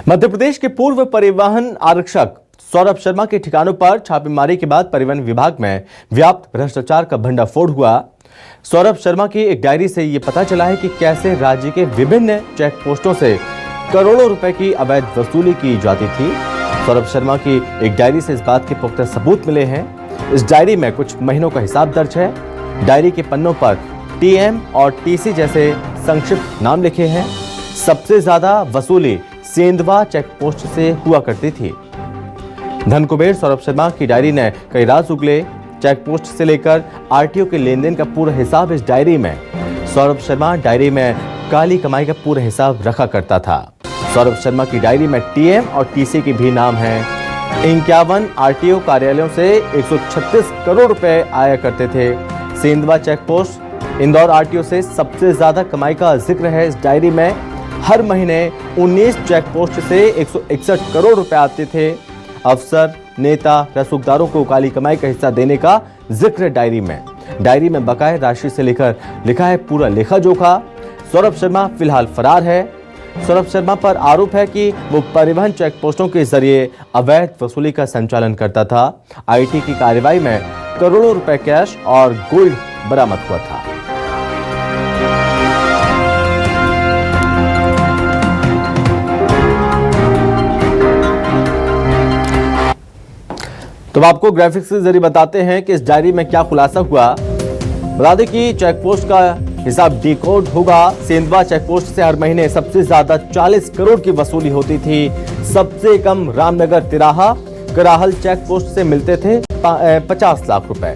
मध्य प्रदेश के पूर्व परिवहन आरक्षक सौरभ शर्मा के ठिकानों पर छापेमारी के बाद परिवहन विभाग में व्याप्त भ्रष्टाचार का भंडाफोड़ हुआ। सौरभ शर्मा की एक डायरी से ये पता चला है कि कैसे राज्य के विभिन्न चेक पोस्टों से करोड़ों रुपए की अवैध वसूली की जाती थी। सौरभ शर्मा की एक डायरी से इस बात के पुख्ता सबूत मिले हैं। इस डायरी में कुछ महीनों का हिसाब दर्ज है। डायरी के पन्नों पर टीएम और टीसी जैसे संक्षिप्त नाम लिखे हैं। सबसे ज्यादा वसूली सेंधवा चेक पोस्ट से हुआ करती थी। धन कुबेर सौरभ शर्मा की डायरी ने कई राज उगले। चेक पोस्ट से लेकर आरटीओ के लेन देन का पूरा हिसाब इस डायरी में। सौरभ शर्मा डायरी में काली कमाई का पूरा हिसाब रखा करता था। सौरभ शर्मा की डायरी में टीएम और टीसी के भी नाम हैं। 51 आरटीओ कार्यालयों से 136 करोड़ रुपए आया करते थे। Sendhwa check post Indore RTO से सबसे ज्यादा कमाई का जिक्र है इस डायरी में। हर महीने 19 चेक पोस्ट से 161 करोड़ रुपए आते थे। अफसर, नेता, रसूखदारों को काली कमाई का हिस्सा देने का जिक्र डायरी में। डायरी में बकाया राशि से लेकर लिखा है पूरा लेखा जोखा। सौरभ शर्मा फिलहाल फरार है। सौरभ शर्मा पर आरोप है कि वो परिवहन चेक पोस्टों के जरिए अवैध वसूली का संचालन करता था। आईटी की कार्रवाई में करोड़ों रुपए कैश और गोल्ड बरामद हुआ था। तो आपको ग्राफिक्स के जरिए बताते हैं कि इस डायरी में क्या खुलासा हुआ। बता दें कि चेक पोस्ट का हिसाब डिकोड होगा। सेंधवा चेक पोस्ट से हर महीने सबसे ज्यादा 40 करोड़ की वसूली होती थी। सबसे कम रामनगर तिराहा कराहल चेक पोस्ट से मिलते थे 50 लाख रुपए।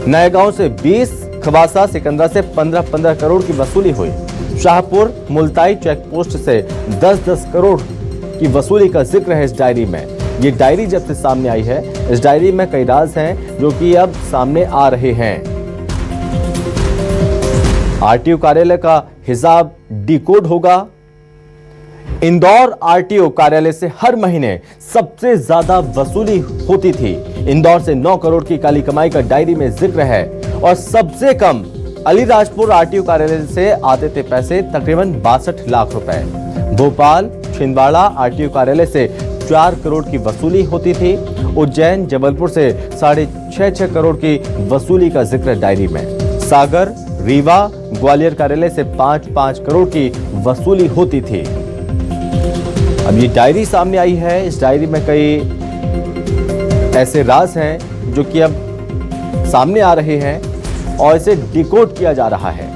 नए गांव से 20, खवासा सिकंदरा से 15 करोड़ की वसूली हुई। शाहपुर मुल्ताई चेक पोस्ट से 10 करोड़ की वसूली का जिक्र है इस डायरी में। ये डायरी जब से सामने आई है, इस डायरी में कई राज हैं जो कि अब सामने आ रहे हैं। आरटीओ कार्यालय का हिसाब डिकोड होगा। इंदौर आरटीओ कार्यालय से हर महीने सबसे ज्यादा वसूली होती थी। इंदौर से 9 करोड़ की काली कमाई का डायरी में जिक्र है। और सबसे कम अलीराजपुर आरटीओ कार्यालय से आते थे पैसे तकरीबन 62 लाख रुपए। भोपाल छिंदवाड़ा आरटीओ कार्यालय से 4 करोड़ की वसूली होती थी। उज्जैन जबलपुर से 6.5 करोड़ की वसूली का जिक्र डायरी में। सागर रीवा ग्वालियर कार्यालय से 5 करोड़ की वसूली होती थी। अब ये डायरी सामने आई है। इस डायरी में कई ऐसे राज हैं जो कि अब सामने आ रहे हैं और इसे डिकोड किया जा रहा है।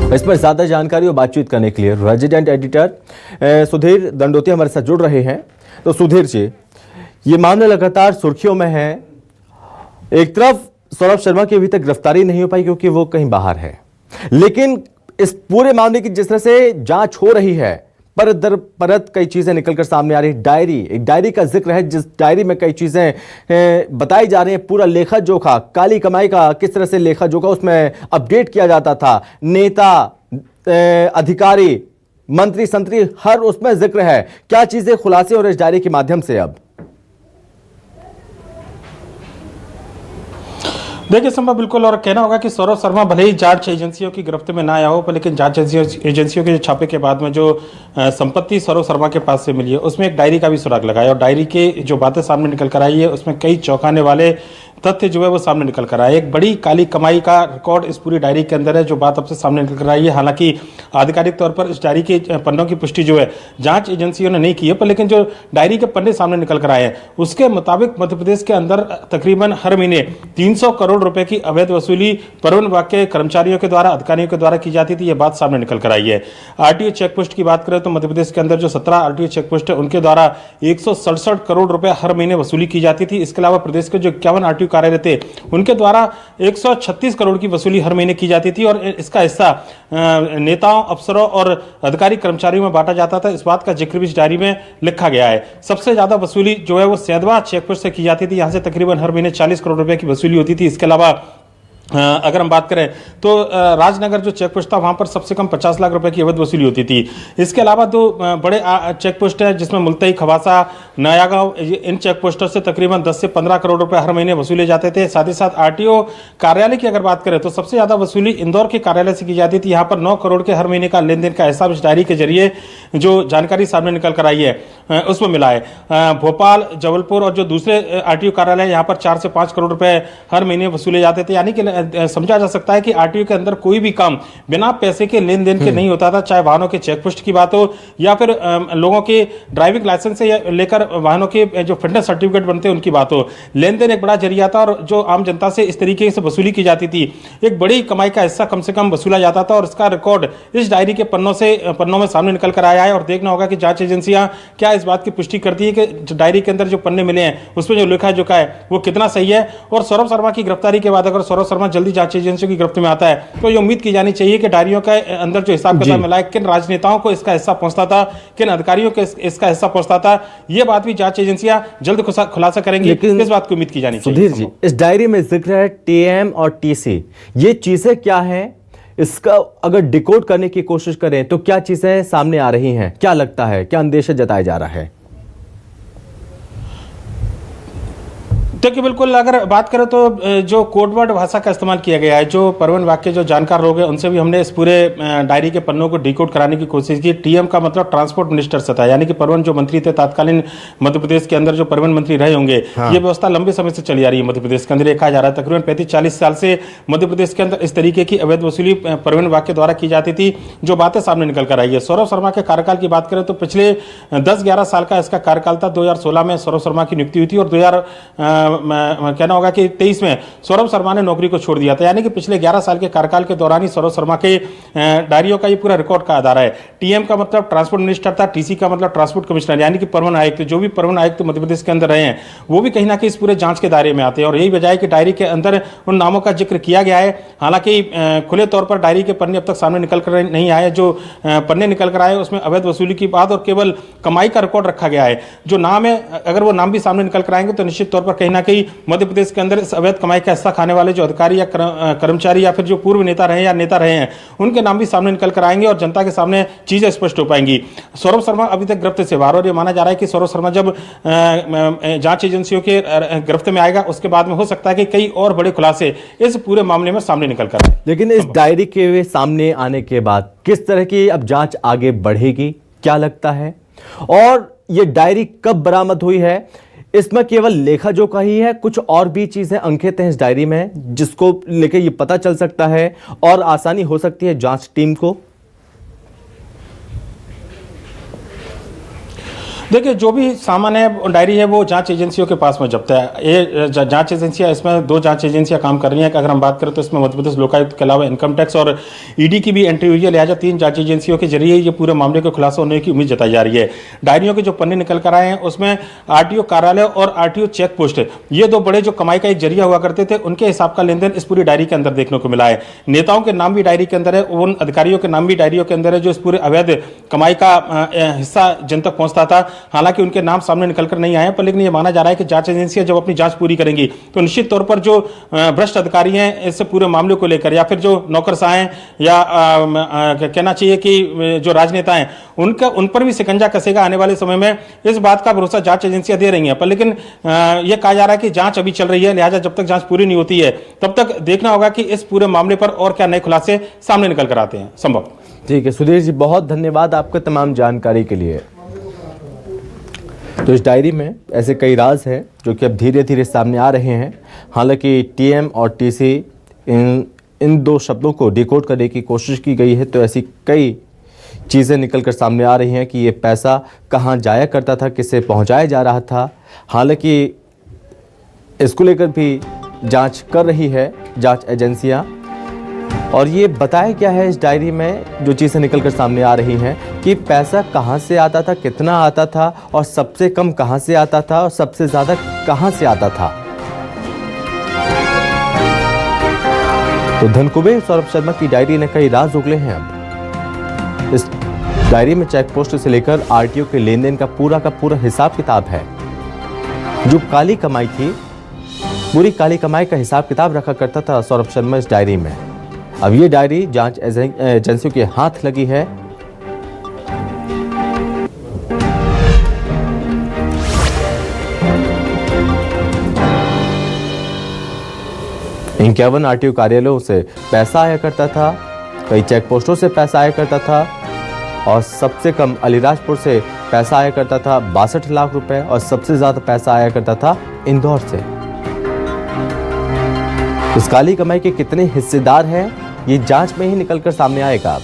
इस पर ज्यादा जानकारी और बातचीत करने के लिए रेजिडेंट एडिटर सुधीर दंडोतिया हमारे साथ जुड़ रहे हैं। तो सुधीर जी, ये मामला लगातार सुर्खियों में है। एक तरफ सौरभ शर्मा की अभी तक गिरफ्तारी नहीं हो पाई क्योंकि वो कहीं बाहर है, लेकिन इस पूरे मामले की जिस तरह से जांच हो रही है, परत दर परत कई चीजें निकलकर सामने आ रही है। एक डायरी का जिक्र है जिस डायरी में कई चीजें बताई जा रही हैं। पूरा लेखा जोखा, काली कमाई का किस तरह से लेखा जोखा उसमें अपडेट किया जाता था। नेता, अधिकारी, मंत्री संतरी हर उसमें जिक्र है। क्या चीजें खुलासे हो रही इस डायरी के माध्यम से? अब देखिए संभव बिल्कुल, और कहना होगा कि सौरभ शर्मा भले ही जांच एजेंसियों की गिरफ्त में ना आया हो, पर लेकिन जांच एजेंसियों के छापे के बाद में जो संपत्ति सौरभ शर्मा के पास से मिली है उसमें एक डायरी का भी सुराग लगाया और डायरी के जो बातें सामने निकल कर आई है उसमें कई चौंकाने वाले तथ्य जो है वो सामने निकल कर आए। एक बड़ी काली कमाई का रिकॉर्ड इस पूरी डायरी के अंदर है जो बात अब से सामने निकल कर आई है। हालांकि आधिकारिक तौर पर इस डायरी के पन्नों की पुष्टि जो है जांच एजेंसियों ने नहीं की है, पर लेकिन जो डायरी के पन्ने सामने निकल कर आए हैं उसके मुताबिक मध्य प्रदेश के अंदर तकरीबन हर महीने 300 करोड़ रुपए की अवैध वसूली परिवहन विभाग के कर्मचारियों के द्वारा, अधिकारियों के द्वारा की जाती थी। यह बात सामने निकल कर आई है। आरटीओ चेक पोस्ट की बात करें तो मध्य प्रदेश के अंदर जो 17 आरटीओ चेक पोस्ट है उनके द्वारा 167 करोड़ रुपए हर महीने वसूली की जाती थी। इसके अलावा प्रदेश के जो 51 आरटीओ कार्यालय थे उनके द्वारा 136 करोड़ की वसूली हर महीने की जाती थी और इसका हिस्सा नेताओं, अफसरों और अधिकारी कर्मचारियों में बांटा जाता था। इस बात का जिक्र भी इस डायरी में लिखा गया है। सबसे ज्यादा वसूली जो है वो सेंधवा चेक पोस्ट से की जाती थी। यहां से तकरीबन हर महीने 40 करोड़ रुपए की वसूली होती थी। इसके अलावा अगर हम बात करें तो राजनगर जो चेक पोस्ट था वहां पर सबसे कम 50 लाख रुपए की अवैध वसूली होती थी। इसके अलावा दो बड़े चेक पोस्ट हैं जिसमें मुल्तई, खवासा, नयागांव, इन चेक पोस्टों से तकरीबन 10 से 15 करोड़ रुपए हर महीने वसूले जाते थे। साथ ही साथ आरटीओ कार्यालय की अगर बात करें तो सबसे ज्यादा वसूली इंदौर के कार्यालय से की जाती थी। यहाँ पर 9 करोड़ के हर महीने का लेन देन का हिसाब इस डायरी के जरिए जो जानकारी सामने निकल कर आई है उसमें मिला है। भोपाल, जबलपुर और जो दूसरे आरटीओ कार्यालय यहाँ पर 4 से 5 करोड़ रुपए हर महीने वसूले जाते थे। यानी कि समझा जा सकता है कि आरटीओ के अंदर कोई भी काम बिना पैसे के लेन देन के नहीं होता था, चाहे वाहनों के चेक पोस्ट की बात हो या फिर लोगों के ड्राइविंग लाइसेंस से लेकर वाहनों के जो फिटनेस सर्टिफिकेट बनते हैं उनकी बात हो। लेन देन एक बड़ा जरिया था और जो आम जनता से इस तरीके से वसूली की जाती थी, एक बड़ी कमाई का हिस्सा कम से कम वसूला जाता था और इसका रिकॉर्ड इस डायरी के पन्नों में सामने निकल कर आया है। और देखना होगा कि जांच एजेंसियां क्या इस बात की पुष्टि करती है कि डायरी के अंदर जो पन्ने मिले हैं उसमें जो लिखा जोखा है वो कितना सही है। और सौरभ शर्मा की गिरफ्तारी के बाद अगर सौरभ शर्मा जल्दी जांच एजेंसियों की गिरफ्त में आता है तो ये उम्मीद की जानी चाहिए कि डायरियों का अंदर जो हिसाब किताब मिला है, किन राजनेताओं को इसका हिस्सा पहुंचता था, किन अधिकारियों को इसका हिस्सा पहुंचता था, ये बात भी जांच एजेंसियां जल्द खुलासा करेंगी। इस बात की उम्मीद की जानी चाहिए। सुधीर जी, इस डायरी में जिक्र है टीएम और टीसी, ये चीजें क्या हैं? इसका अगर डिकोड करने की कोशिश करें तो क्या चीजें सामने आ रही हैं? क्या लगता है, क्या अंदेशा जताया जा रहा है? देखिए, बिल्कुल अगर बात करें तो जो कोडवर्ड भाषा का इस्तेमाल किया गया है, जो परिवहन विभाग के जो जानकार लोग हैं उनसे भी हमने इस पूरे डायरी के पन्नों को डिकोड कराने की कोशिश की। टीएम का मतलब ट्रांसपोर्ट मिनिस्टर से था, यानी कि परिवहन जो मंत्री थे तत्कालीन मध्य प्रदेश के अंदर जो परिवहन मंत्री रहे होंगे। हाँ। ये व्यवस्था लंबे समय से चली आ रही है मध्य प्रदेश के अंदर। देखा जा रहा है तकरीबन 35-40 साल से मध्य प्रदेश के अंदर इस तरीके की अवैध वसूली परिवहन विभाग के द्वारा की जाती थी, जो बातें सामने निकल कर आई है। सौरभ शर्मा के कार्यकाल की बात करें तो पिछले 10-11 साल का इसका कार्यकाल था। 2016 में सौरभ शर्मा की नियुक्ति हुई थी और कहना होगा कि 23 में सौरभ शर्मा ने नौकरी को छोड़ दिया था। यानी कि पिछले 11 साल के कार्यकाल के दौरान ही सौरभ शर्मा के डायरियों का ये पूरा रिकॉर्ड का आधार है। टीएम का मतलब ट्रांसपोर्ट मिनिस्टर था, टीसी का मतलब ट्रांसपोर्ट कमिश्नर यानी कि परिवहन आयुक्त। जो भी परिवहन आयुक्त मध्य प्रदेश के अंदर रहे हैं वो भी कहीं ना कहीं इस पूरे जांच के दायरे में आते हैं और यही वजह है कि डायरी के अंदर उन नामों का जिक्र किया गया है। हालांकि खुले तौर पर डायरी के पन्ने अब तक सामने निकल कर नहीं आए। जो पन्ने निकल कर आए उसमें अवैध वसूली की बात और केवल कमाई का रिकॉर्ड रखा गया है। जो नाम है, अगर वो नाम भी सामने निकल कर आएंगे तो निश्चित तौर पर कहीं ना कहीं मध्य प्रदेश के अंदर इस अवैध कमाई का हिस्सा खाने वाले जो अधिकारी या कर्मचारी या फिर जो पूर्व नेता रहे या नेता रहे हैं उनके नाम भी सामने निकल कर आएंगे और जनता के सामने चीजें स्पष्ट हो पाएंगी। सौरभ शर्मा अभी तक गिरफ्त से बाहर और ये माना जा रहा है कि सौरभ शर्मा जब जांच एजेंसियों के गिरफ्त में आएगा उसके बाद में हो सकता है कि कई और बड़े खुलासे इस पूरे मामले में सामने निकल कर आए। लेकिन इस डायरी के सामने आने के बाद किस तरह की अब जांच आगे बढ़ेगी, क्या लगता है? और ये डायरी कब बरामद हुई है? इसमें केवल लेखा जोखा ही है, कुछ और भी चीजें अंकित हैं इस डायरी में जिसको लेकर ये पता चल सकता है और आसानी हो सकती है जांच टीम को? देखिए, जो भी सामान है डायरी है वो जांच एजेंसियों के पास में जब्त है। ये जांच एजेंसियां, इसमें 2 जांच एजेंसियां काम कर रही हैं। अगर हम बात करें तो इसमें मध्य प्रदेश लोकायुक्त के अलावा इनकम टैक्स और ईडी की भी एंट्री हुई है। लिहाजा 3 जांच एजेंसियों के जरिए ये पूरे मामले को खुलासा होने की उम्मीद जताई जा रही है। डायरियों के जो पन्ने निकल कर आए हैं उसमें आरटीओ कार्यालय और आरटीओ चेक पोस्ट, ये 2 बड़े जो कमाई का एक जरिया हुआ करते थे, उनके हिसाब का लेन देन इस पूरी डायरी के अंदर देखने को मिला है। नेताओं के नाम भी डायरी के अंदर है, उन अधिकारियों के नाम भी डायरियों के अंदर है जो इस पूरे अवैध कमाई का हिस्सा जन तक पहुंचता था। हालांकि उनके नाम सामने निकलकर नहीं आए, पर लेकिन ये माना जा रहा है कि जांच एजेंसियां जब अपनी जांच पूरी करेंगी तो निश्चित तौर पर जो भ्रष्ट अधिकारी हैं इस पूरे मामले को लेकर या फिर जो नौकरशाह हैं या कहना चाहिए कि जो राजनेता हैं उन पर भी शिकंजा कसेगा आने वाले समय में। इस बात का भरोसा जांच एजेंसियां दे रही हैं, पर लेकिन यह कहा जा रहा है कि जांच अभी चल रही है। लिहाजा जब तक जांच पूरी नहीं होती है तब तक देखना होगा कि इस पूरे मामले पर और क्या नए खुलासे सामने निकल कर आते हैं। संभव। ठीक है सुधीर जी, बहुत धन्यवाद आपका तमाम जानकारी के लिए। तो इस डायरी में ऐसे कई राज हैं जो कि अब धीरे धीरे सामने आ रहे हैं। हालांकि टीएम और टीसी इन 2 शब्दों को डिकोड करने की कोशिश की गई है, तो ऐसी कई चीज़ें निकल कर सामने आ रही हैं कि ये पैसा कहाँ जाया करता था, किसे पहुँचाया जा रहा था। हालांकि इसको लेकर भी जांच कर रही है जांच एजेंसियाँ। और ये बताया क्या है इस डायरी में जो चीज़ें निकल कर सामने आ रही हैं कि पैसा कहाँ से आता था, कितना आता था और सबसे कम कहाँ से आता था और सबसे ज़्यादा कहाँ से आता था। तो धनकुबेर सौरभ शर्मा की डायरी ने कई राज उगले हैं। अब इस डायरी में चेक पोस्ट से लेकर आरटीओ के लेन देन का पूरा हिसाब किताब है। जो काली कमाई थी पूरी काली कमाई का हिसाब किताब रखा करता था सौरभ शर्मा इस डायरी में। अब ये डायरी जांच एजेंसियों के हाथ लगी है। इन 51 आरटीओ कार्यालयों से पैसा आया करता था, कई चेक पोस्टों से पैसा आया करता था और सबसे कम अलीराजपुर से पैसा आया करता था 62 लाख रुपए और सबसे ज्यादा पैसा आया करता था इंदौर से। इस काली कमाई के कितने हिस्सेदार हैं ये जांच में ही निकलकर सामने आएगा।